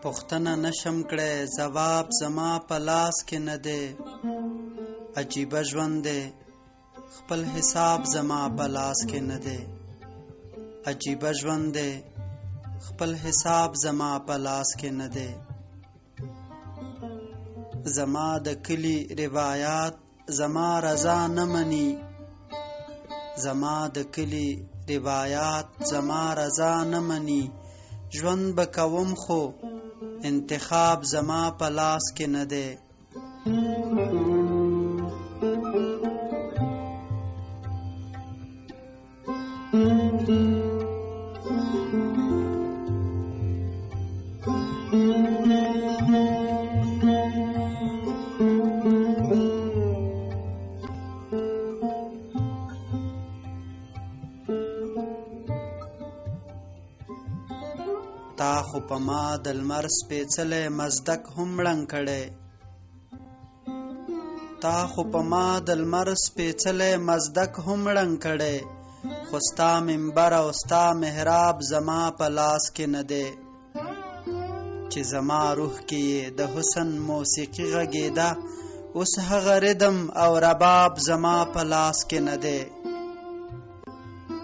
پوښتنه نشم کړی ځواب زما په لاس کې نه دی. عجیبه ژوند دی خپل حساب زما په لاس کې نه دی. عجیبه ژوند دی خپل حساب زما په لاس کې نه دی. زما د کلی روایات زما رضا نه مني. زما د کلی روایات زما رضا نه مني. ژوند به کوم خو انتخاب زما په لاس کې نه دی. تا خو په ما د لمر سپېڅلی مزدک هم ړنګ کړی. تا خو په ما د لمر سپېڅلی مزدک هم ړنګ کړی. خو ستا منبر او ستا محراب زما په لاس کې نه دی. چې زما روح کې یې د حسن موسیقي غږېده اوس هغه ردم او رباب زما په لاس کې نه دی.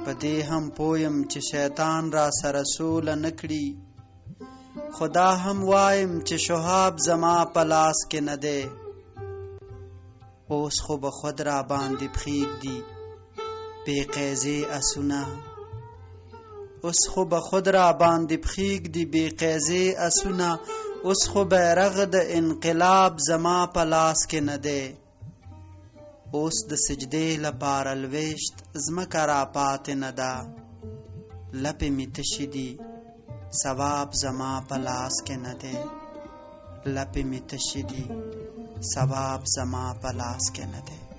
په دې هم پویم چې شیطان را سره سوله نه کړي. خدا هم وایم چې شهاب زما په لاس کې نه دی. اوس خو به خود را باندې پخېږدي بې قیزې اسونه. اوس خو به خود را باندې پخېږدي بې قیزې اسونه. اوس خو بیرغ د انقلاب زما په لاس کې نه دی. اوس د سجدې لپاره لویشت ځمکه را پاتې نه ده. لپې مې تشې دي ثواب زما په لاس کې نه دی. لپې مې تشې دي ثواب زما په لاس کې نه دی.